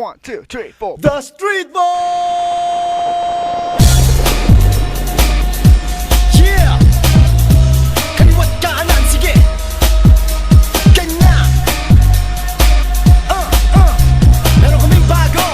1, 2, 3, 4. The Street Boy! Yeah! Kaliwat kanan, sige! Ganyan! Meron kaming bago!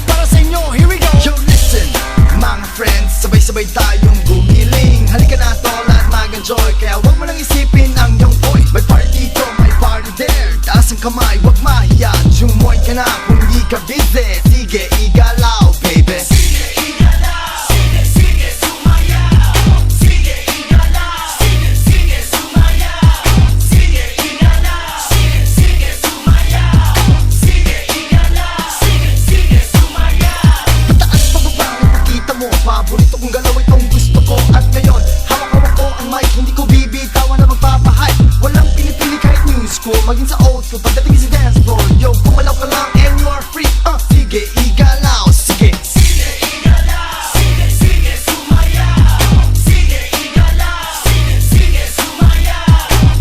Para sa inyo, here we go! Yo, listen! Mga friends, sabay-sabay tayong gumiling. Halika na tol at mag-enjoy. Kaya wag mo nang isipin ang iyong toy. May party dito, may party there. Taas ang kamay, wag mahiya. Jumoy ka na kung di ka busy. Sige, igalaw, baby. Sige, igalaw. Sige, sige, sumayaw. Sige, igalaw. Sige, sige, sumayaw. Sige, igalaw. Sige, sige, sumayaw. Sige, igalaw. Sige, sige, sumayaw. Pataas pababa, ipakita mo. Paborito kong galaw itong gusto ko. At ngayon, hawak-hawak ko ang mic. Hindi ko bibitawan na magpapahype. Walang pinipili kahit new school. Maging sa old school, pagdating sa dance floor. Yo, pumalaw ka lang and you are free. Sige, igalaw, sige. Sige, igalaw. Sige, sige, sumayaw. Sige, igalaw. Sige, sige, sumayaw.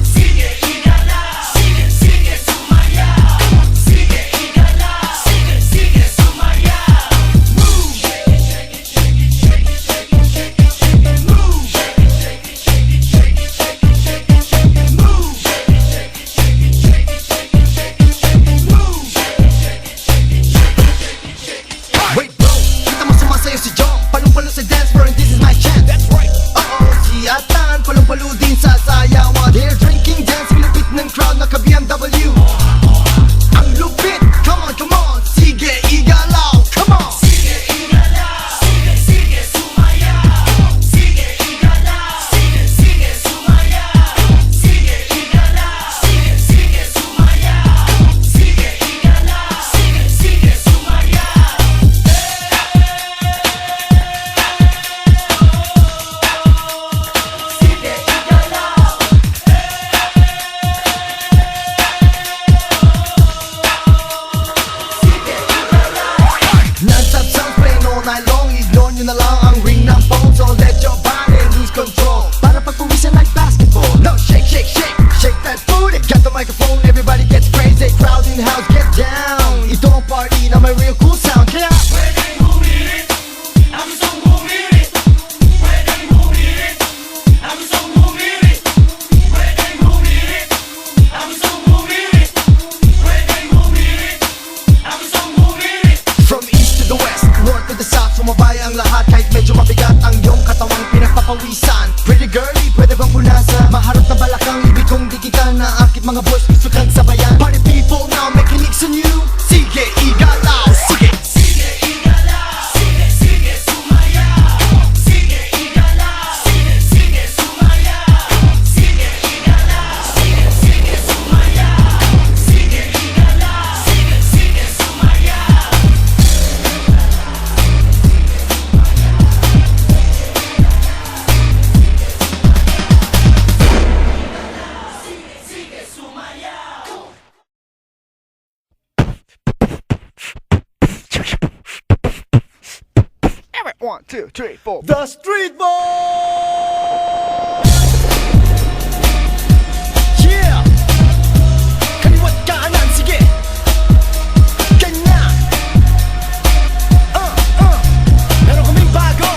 Sige, igalaw. Sige, sige, sumayaw. Sige, igalaw. Sige, sige, sumayaw. Move. Shake it, shake it, shake it, shake it, shake it, shake it, shake it. Move. Shake it, shake it, shake it, shake it, shake it, shake it, shake it. Move. Shake it, shake it, shake it, shake it, shake it, shake it, shake it. Move. Shake it, shake it, shake it, shake it, shake it, shake it. Wait bro, kita mo sumasayaw si Jong. Palong-palo sa dance floor and this is my chance. That's right. Si Atan, palong-palo din sa sayawan. They're drinking, dancing, lupit ng crowd, naka-BMW. Ang lupit, come on, sige, igalaw, come on. Sige, igalaw, sige, sige, sumayaw. Sige, igalaw, sige, sige, sumayaw. Sige, igalaw, sige, sige, sumayaw. Sige, igalaw, sige, sige, sumayaw. Sige, igalaw. Non-stop sounds playing all night long. Ignore nyo na lang ang ring ng phone. So let your body lose control. Para pagpuwisan like basketball. No, shake, shake, shake, shake that booty. Got the microphone, everybody gets crazy. Crowd in the house, get down. Ito ang party na may real cool sound. Kaya pwedeng humirit, ang isang humirit. Pwedeng humirit, ang isang humirit. Pwedeng humirit, ang isang humirit. Pwedeng humirit, ang isang humirit. From east to the west, north to the south, sumabay ang lahat. Kahit medyo mabigat ang iyong katawang pinagpapawisan. Pretty girly, pwede bang punasan? Maharot na balakang ibig kong di kita naakit. Mga boys gusto kang sabayan. Party people now making nicks on you. Sige, igalaw, sige. Sige, igalaw. Sige, sige, sumayaw. Sige, igalaw. Sige, sige, sumayaw. Sige, igalaw. Sige, sige, sumayaw. Sige, igalaw. Sige, sige, sumayaw. Sige, sumayaw. 1, 2, 3, 4. The Street Boy! Yeah! Kaliwat kanan, sige! Ganyan! Meron kaming bago!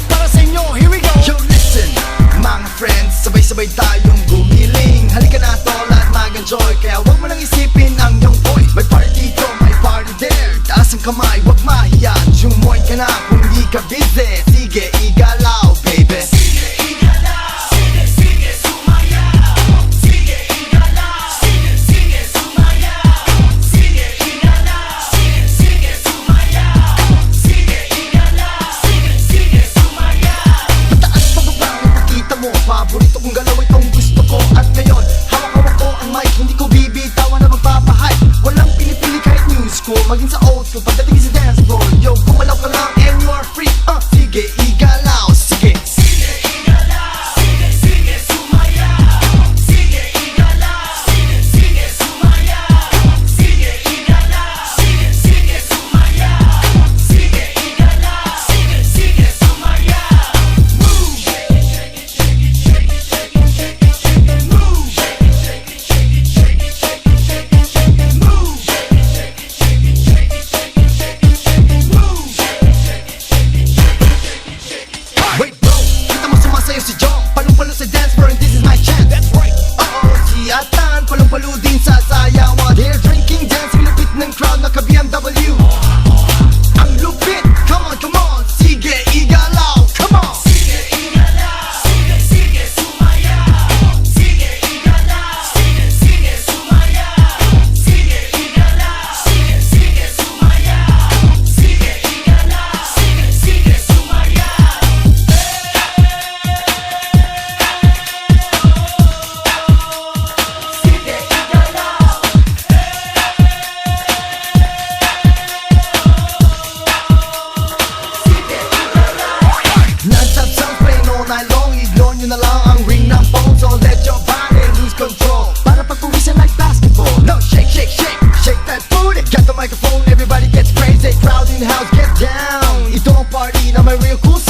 Para sa inyo, here we go! Yo, listen! Mga friends, sabay-sabay tayong gumiling. Halika na tol at mag-enjoy. Kaya wag mo nang isipin ang iyong toy. May party dito, may party there. Taas ang kamay, wag mahiya. Jumoy ka na kung di ka busy. Sige, igalaw, baby. Sige, igalaw. Sige, sige, sumayaw. Sige, igalaw. Sige, sige, sumayaw. Sige, igalaw. Sige, sige, sumayaw. Sige, igalaw. Sige, sige, sumayaw. Pataas pababa, ipakita mo. Paborito kong galaw itong gusto ko. At ngayon, hawak-hawak ko ang mic. Hindi ko bibitawan na magpapahype. Walang pinipili kahit new school. Maging sa old school, pagdating sa dance floor. Yo, pumalaw ka lang and you are free. Sige, igalaw, sige. Sige, igalaw. Sige, sige, sumayaw. Sige, igalaw. Sige, sige, sumayaw. Sige, igalaw. Sige, sige, sumayaw. Sige, igalaw. Sige, sige, sumayaw. Move. Shake it, shake it, shake it, shake it, shake it, shake it, shake it. Move. Shake it, shake it, shake it, shake it, shake it, shake it. Move. na may real cool